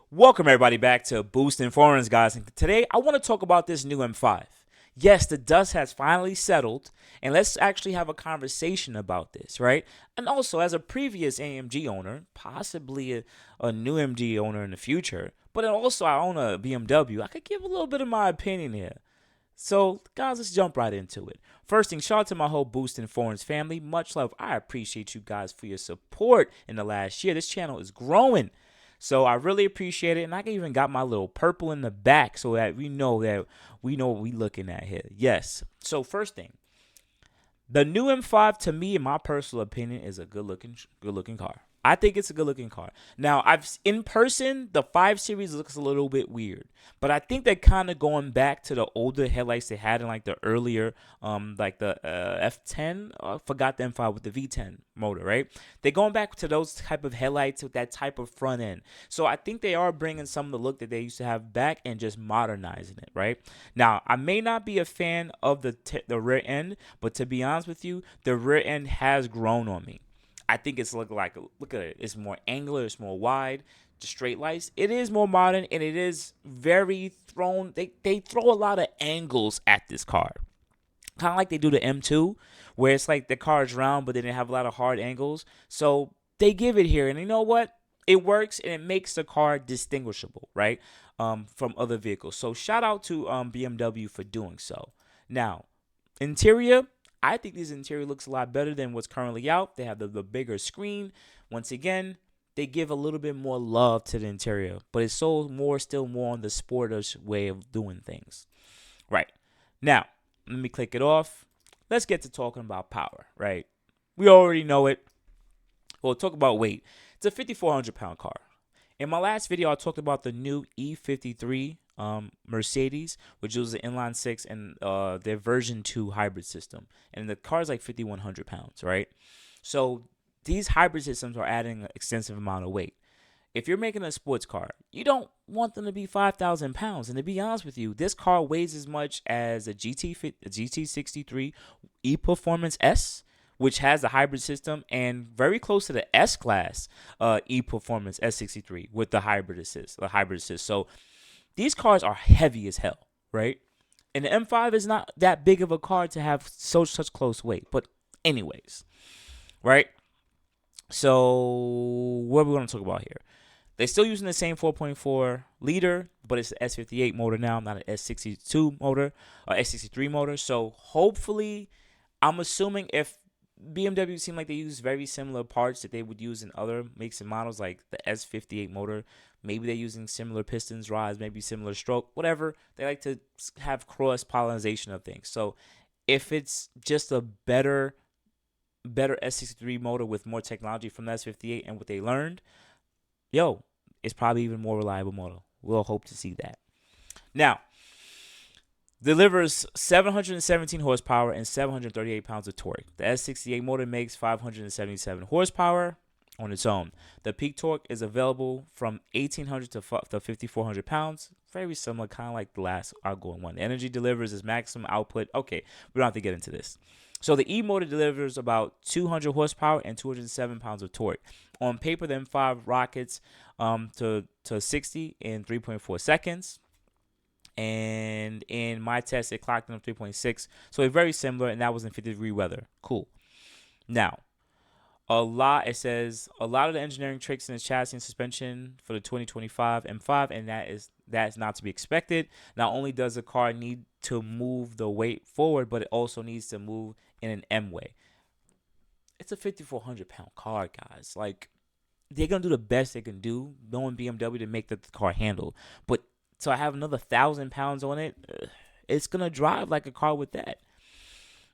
Welcome everybody back to Boosting Foreigns, guys. And today I want to talk about this new M5. Yes, the dust has finally settled, and let's actually have a conversation about this, right? And also, as a previous AMG owner, possibly a new MG owner in the future, but also I own a BMW, I could give a little bit of my opinion here. So, guys, let's jump right into it. First thing, shout out to my whole Boosting Foreigns family. Much love. I appreciate you guys for your support in the last year. This channel is growing. So I really appreciate it, and I even got my little purple in the back so that we know what we looking at here. Yes. So first thing, the new M5 to me, in my personal opinion, is a good looking car. I think it's a good looking car. Now, I've in person, the 5 Series looks a little bit weird, but I think they're kind of going back to the older headlights they had in like the earlier, like the F10. I forgot the M5 with the V10 motor, right? They're going back to those type of headlights with that type of front end. So I think they are bringing some of the look that they used to have back and just modernizing it, right? Now, I may not be a fan of the rear end, but to be honest with you, the rear end has grown on me. I think it's look at it. It's more angular. It's more wide. The straight lights. It is more modern and it is very thrown. They throw a lot of angles at this car, kind of like they do the M2, where it's like the car is round, but then they have a lot of hard angles. So they give it here, and you know what? It works and it makes the car distinguishable, right? From other vehicles. So shout out to BMW for doing so. Now, interior, I think this interior looks a lot better than what's currently out. They have the bigger screen. Once again, they give a little bit more love to the interior, but it's still more on the sportish way of doing things. Right. Now, let me click it off. Let's get to talking about power, right? We already know it. We'll talk about weight. It's a 5,400 pound car. In my last video, I talked about the new E53 Mercedes, which was an inline six and their version 2 hybrid system. And the car is like 5,100 pounds, right? So these hybrid systems are adding an extensive amount of weight. If you're making a sports car, you don't want them to be 5,000 pounds. And to be honest with you, this car weighs as much as a GT63 E Performance S, which has a hybrid system, and very close to the S Class E Performance S63 with the hybrid assist. So these cars are heavy as hell, right? And the M5 is not that big of a car to have such close weight. But anyways, right? So what are we going to talk about here? They're still using the same 4.4 liter, but it's the S58 motor now, not an S62 motor or S63 motor. So hopefully, I'm assuming if BMW seem like they use very similar parts that they would use in other makes and models, like the S58 motor, maybe they're using similar pistons, rods, maybe similar stroke, whatever. They like to have cross pollination of things. So if it's just a better S63 motor with more technology from the S58 and what they learned, it's probably even more reliable motor. We'll hope to see that. Now, delivers 717 horsepower and 738 pounds of torque. The S68 motor makes 577 horsepower on its own. The peak torque is available from 1,800 to 5,400 pounds. Very similar, kind of like the last outgoing one. The energy delivers its maximum output. Okay, we don't have to get into this. So the E motor delivers about 200 horsepower and 207 pounds of torque. On paper, the M5 rockets to 60 in 3.4 seconds. And in my test, it clocked in 3.6. So it's very similar, and that was in 50-degree weather. Cool. Now, it says a lot of the engineering tricks in the chassis and suspension for the 2025 M5, and that's not to be expected. Not only does the car need to move the weight forward, but it also needs to move in an M way. It's a 5,400 pound car, guys. Like, they're gonna do the best they can do, knowing BMW, to make the car handle. But so I have another 1,000 pounds on it. It's gonna drive like a car with that.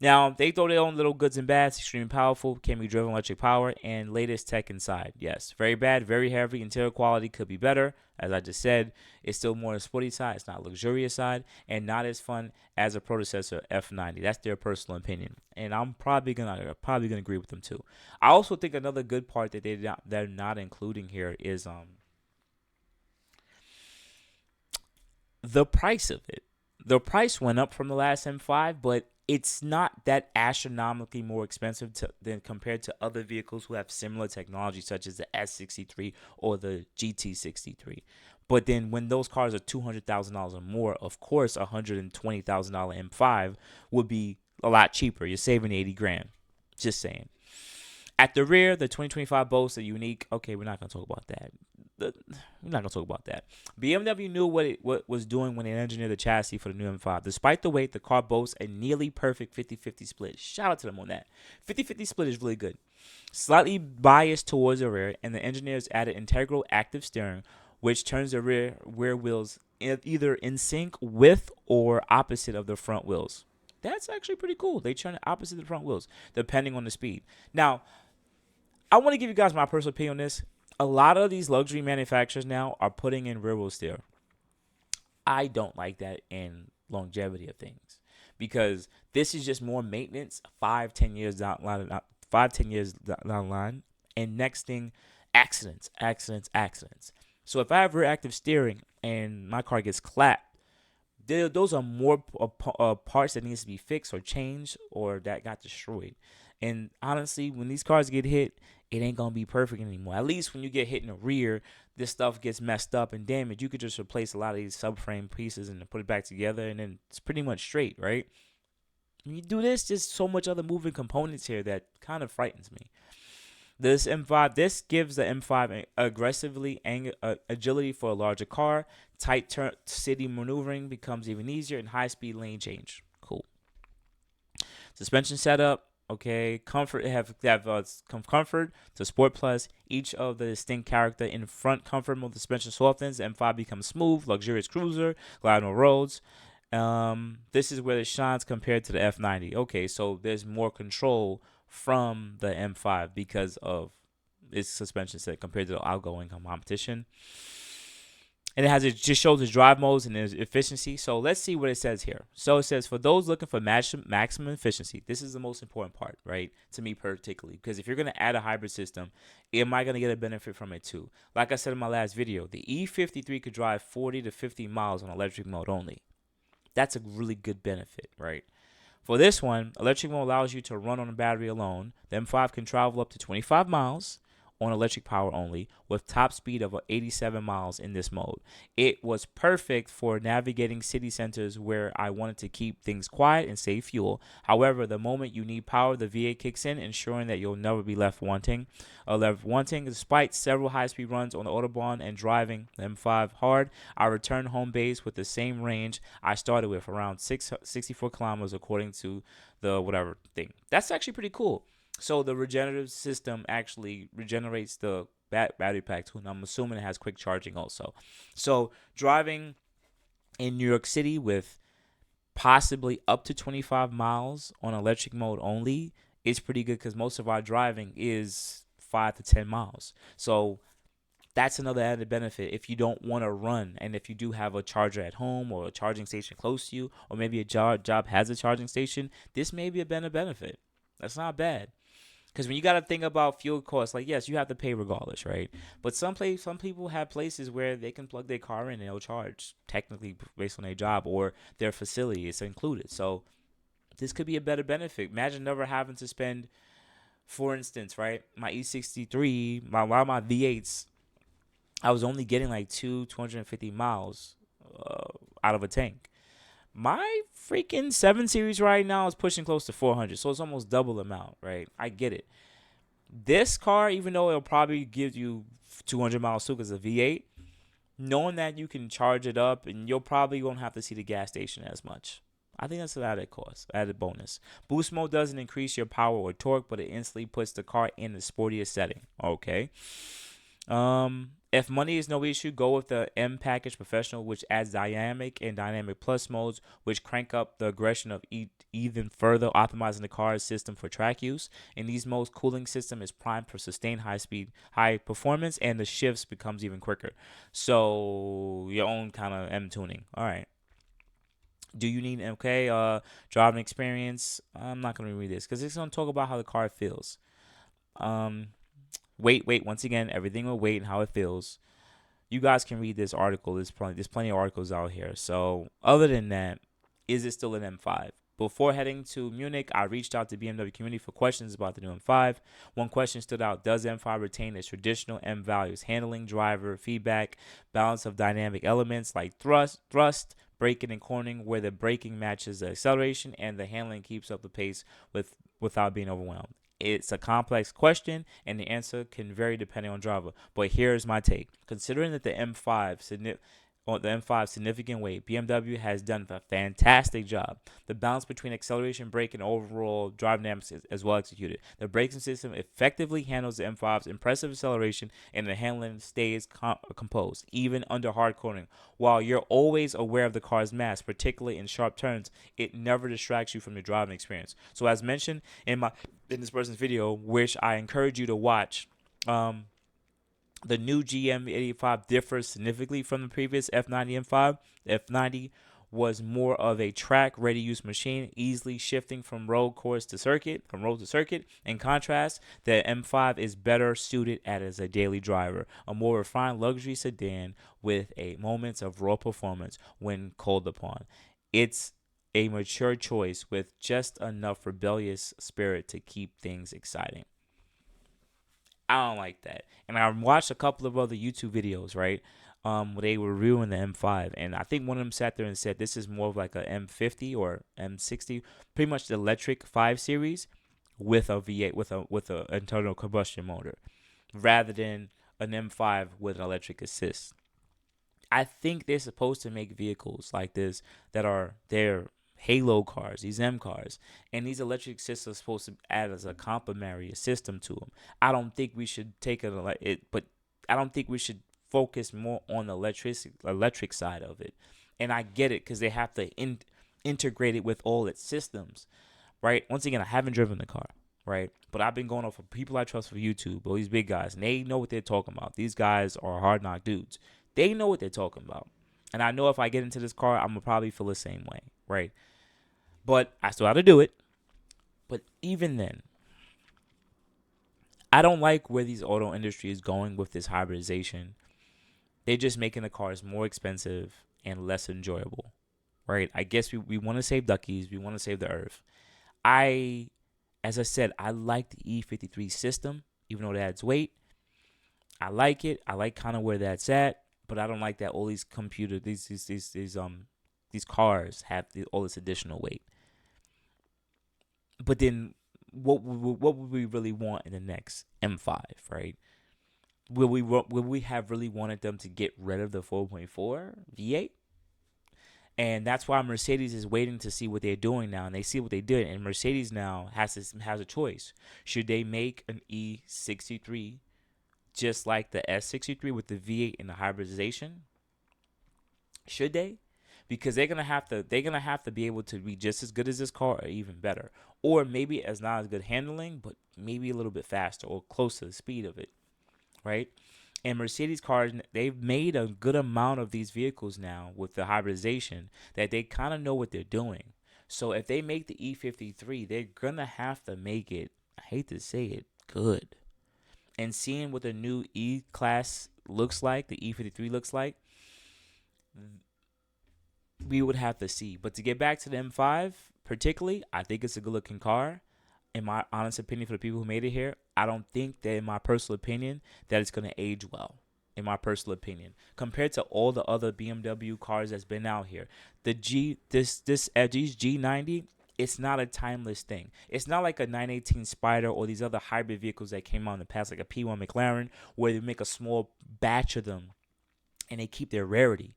Now, they throw their own little goods and bads. Extremely powerful, can be driven electric power, and latest tech inside. Yes, very bad, very heavy. Interior quality could be better. As I just said, it's still more on the sporty side. It's not luxurious side, and not as fun as a predecessor F90. That's their personal opinion, and I'm probably gonna agree with them too. I also think another good part that they're not including here is the price of it. The price went up from the last M5, but it's not not that astronomically more expensive than compared to other vehicles who have similar technology, such as the S63 or the GT63. But then when those cars are $200,000 or more, of course, $120,000 M5 would be a lot cheaper. You're saving 80 grand. Just saying. At the rear, the 2025 boasts a unique. Okay, we're not gonna talk about that. We're not gonna talk about that. BMW knew what was doing when it engineered the chassis for the new M5. Despite the weight, the car boasts a nearly perfect 50-50 split. Shout out to them on that. 50-50 split is really good. Slightly biased towards the rear, and the engineers added integral active steering, which turns the rear wheels either in sync with or opposite of the front wheels. That's actually pretty cool. They turn it opposite of the front wheels, depending on the speed. Now, I want to give you guys my personal opinion on this. A lot of these luxury manufacturers now are putting in rear wheel steer. I don't like that in longevity of things because this is just more maintenance 5-10 years down the line, 5-10 years down the line, and next thing, accidents. So if I have rear active steering and my car gets clapped, those are more parts that needs to be fixed or changed or that got destroyed. And honestly, when these cars get hit, it ain't gonna be perfect anymore. At least when you get hit in the rear, this stuff gets messed up and damaged. You could just replace a lot of these subframe pieces and put it back together, and then it's pretty much straight, right? When you do this, there's so much other moving components here that kind of frightens me. This gives the M5 aggressively agility for a larger car. Tight city maneuvering becomes even easier, and high-speed lane change. Cool. Suspension setup. Okay, comfort comfort to Sport Plus. Each of the distinct character in front comfort mode. The suspension softens. The M5 becomes smooth, luxurious cruiser, glide on roads. This is where it shines compared to the F90. Okay, so there's more control from the M5 because of its suspension set compared to the outgoing competition. And it just shows the drive modes and its efficiency. So let's see what it says here. So it says, for those looking for maximum efficiency, this is the most important part, right? To me particularly, because if you're going to add a hybrid system, am I going to get a benefit from it too? Like I said in my last video, the E53 could drive 40 to 50 miles on electric mode only. That's a really good benefit, right? For this one, electric mode allows you to run on a battery alone. The M5 can travel up to 25 miles on electric power only, with top speed of 87 miles in this mode. It was perfect for navigating city centers where I wanted to keep things quiet and save fuel. However, the moment you need power, the V8 kicks in, ensuring that you'll never be left wanting. Despite several high-speed runs on the Autobahn and driving the M5 hard, I returned home base with the same range I started with, around 64 kilometers, according to the whatever thing. That's actually pretty cool. So the regenerative system actually regenerates the battery pack too, and I'm assuming it has quick charging also. So driving in New York City with possibly up to 25 miles on electric mode only is pretty good because most of our driving is 5 to 10 miles. So that's another added benefit if you don't want to run, and if you do have a charger at home or a charging station close to you, or maybe a job has a charging station, this may be a benefit. That's not bad. Because when you got to think about fuel costs, like, yes, you have to pay regardless, right? But some people have places where they can plug their car in and they'll charge, technically based on their job or their facility. It's included. So this could be a better benefit. Imagine never having to spend, for instance, right, my E63, my V8s, I was only getting like 250 miles out of a tank. My freaking 7 Series right now is pushing close to 400, so it's almost double the amount, right? I get it. This car, even though it'll probably give you 200 miles too because it's a V8, knowing that you can charge it up and you'll probably won't have to see the gas station as much. I think that's an added bonus. Boost mode doesn't increase your power or torque, but it instantly puts the car in the sportiest setting. Okay. If money is no issue, go with the M Package Professional, which adds dynamic and dynamic plus modes, which crank up the aggression of even further, optimizing the car's system for track use. In these modes, cooling system is primed for sustained high performance, and the shifts becomes even quicker. So your own kind of M tuning. All right. Do you need driving experience? I'm not gonna read this because it's gonna talk about how the car feels. Wait. Once again, everything will wait and how it feels. You guys can read this article. There's plenty of articles out here. So other than that, is it still an M5? Before heading to Munich, I reached out to BMW community for questions about the new M5. One question stood out: does M5 retain its traditional M values, handling, driver, feedback, balance of dynamic elements like thrust, braking and cornering, where the braking matches the acceleration and the handling keeps up the pace without being overwhelmed? It's a complex question, and the answer can vary depending on driver. But here's my take: considering that the M5 significant weight, BMW has done a fantastic job. The balance between acceleration, brake, and overall drive dynamics is as well executed. The braking system effectively handles the M5's impressive acceleration, and the handling stays composed, even under hard cornering. While you're always aware of the car's mass, particularly in sharp turns, it never distracts you from your driving experience. So, as mentioned in this person's video, which I encourage you to watch, the new GM85 differs significantly from the previous F90 M5. The F90 was more of a track ready use machine, easily shifting from road to circuit. In contrast, the M5 is better suited as a daily driver, a more refined luxury sedan with moments of raw performance when called upon. It's a mature choice with just enough rebellious spirit to keep things exciting. I don't like that. And I watched a couple of other YouTube videos, right? Where they were reviewing the M5, and I think one of them sat there and said this is more of like a M50 or M60, pretty much the electric 5 Series with a V8 with a internal combustion motor, rather than an M5 with an electric assist. I think they're supposed to make vehicles like this that are their Halo cars, these M cars, and these electric assists are supposed to add as a complementary system to them. I don't think we should but I don't think we should focus more on the electric side of it. And I get it because they have to integrate it with all its systems, right? Once again, I haven't driven the car, right? But I've been going off of people I trust for YouTube, all these big guys, and they know what they're talking about. These guys are hard knock dudes. They know what they're talking about. And I know if I get into this car, I'm going to probably feel the same way, right? But I still have to do it. But even then, I don't like where these auto industry is going with this hybridization. They're just making the cars more expensive and less enjoyable, right? I guess we want to save duckies. We want to save the earth. As I said, I like the E53 system, even though it adds weight. I like it. I like kind of where that's at, but I don't like that all these these cars have all this additional weight. But then, what would we really want in the next M5, right? Will we have really wanted them to get rid of the 4.4 V8? And that's why Mercedes is waiting to see what they're doing now, and they see what they did, and Mercedes now has a choice. Should they make an E63 just like the S63 with the V8 and the hybridization? Should they? Because they're gonna have to be able to be just as good as this car or even better, or maybe as not as good handling, but maybe a little bit faster or close to the speed of it, right? And Mercedes cars, they've made a good amount of these vehicles now with the hybridization that they kind of know what they're doing. So if they make the E53, they're gonna have to make it, I hate to say it, good. And seeing what the new E-Class looks like, the E53 looks like, we would have to see. But to get back to the M5, particularly, I think it's a good looking car. In my honest opinion, for the people who made it here, I don't think that, in my personal opinion, that it's going to age well. In my personal opinion, compared to all the other BMW cars that's been out here, these G90, it's not a timeless thing. It's not like a 918 Spider or these other hybrid vehicles that came out in the past, like a P1 McLaren, where they make a small batch of them and they keep their rarity.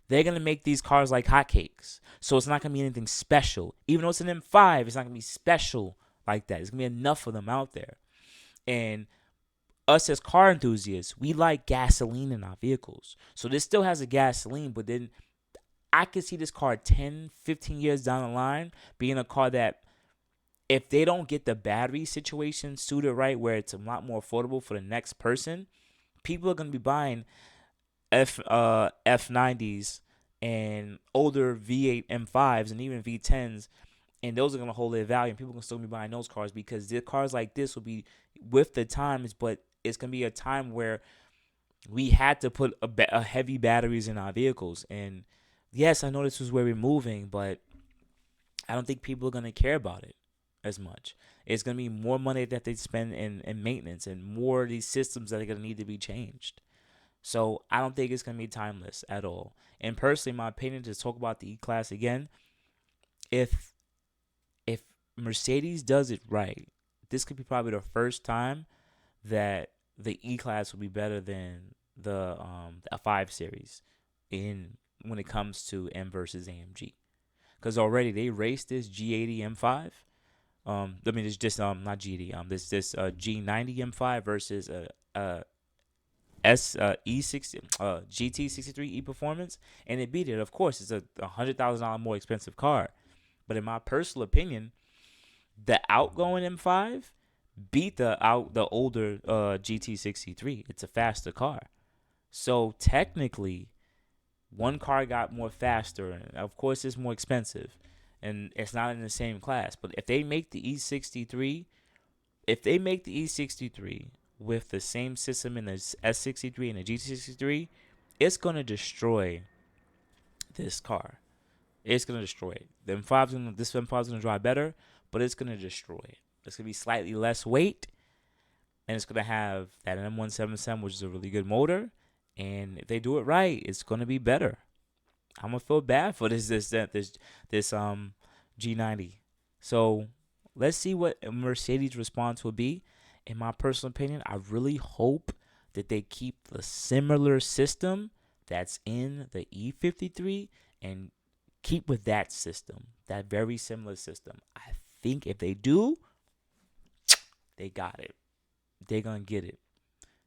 They're going to make these cars like hotcakes. So it's not going to be anything special. Even though it's an M5, it's not going to be special like that. There's going to be enough of them out there. And us as car enthusiasts, we like gasoline in our vehicles. So this still has a gasoline, but then I could see this car 10, 15 years down the line being a car that, if they don't get the battery situation suited right, where it's a lot more affordable for the next person, people are going to be buying F90s and older V8 M5s and even V10s, and those are going to hold their value, and people can still be buying those cars because the cars like this will be with the times, but it's going to be a time where we had to put a heavy batteries in our vehicles. And yes, I know this is where we're moving, but I don't think people are gonna care about it as much. It's gonna be more money that they spend in maintenance and more of these systems that are gonna need to be changed. So I don't think it's gonna be timeless at all. And personally, my opinion, to talk about the E Class again, if if Mercedes does it right, this could be probably the first time that the E Class will be better than the A5 series in when it comes to M versus AMG. Because already they raced this G80 M5. I mean it's just not G80. This G90 M5 versus a E60 GT63 E Performance, and it beat it. Of course, it's a $100,000 more expensive car, but in my personal opinion, the outgoing M5 beat the older GT63. It's a faster car. So technically, one car got more faster, and of course, it's more expensive, and it's not in the same class. But if they make the E63, with the same system in the S63 and the GT63, it's gonna destroy this car. It's gonna destroy it. This M5's gonna drive better, but it's gonna destroy it. It's gonna be slightly less weight, and it's gonna have that M177, which is a really good motor. And if they do it right, it's gonna be better. I'm gonna feel bad for this G90. So let's see what Mercedes' response will be. In my personal opinion, I really hope that they keep the similar system that's in the E53 and keep with that system, that very similar system. I think if they do, they got it. They're gonna get it.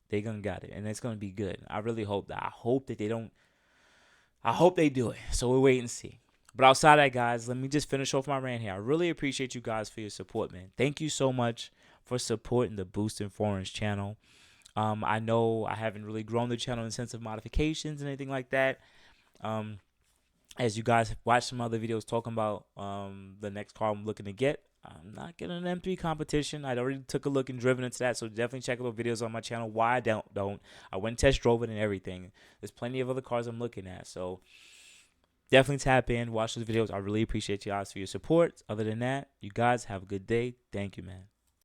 They're gonna got it, and it's gonna be good. I really hope that. I hope that they don't. I hope they do it. So we'll wait and see. But outside that, guys, let me just finish off my rant here. I really appreciate you guys for your support, man. Thank you so much for supporting the Boosting Foreigns channel. I know I haven't really grown the channel in the sense of modifications and anything like that. As you guys have watched some other videos talking about the next car I'm looking to get, I'm not getting an M3 competition. I already took a look and driven into that, so definitely check out the videos on my channel. Why I don't. I went and test drove it and everything. There's plenty of other cars I'm looking at, so definitely tap in, watch those videos. I really appreciate you guys for your support. Other than that, you guys have a good day. Thank you, man.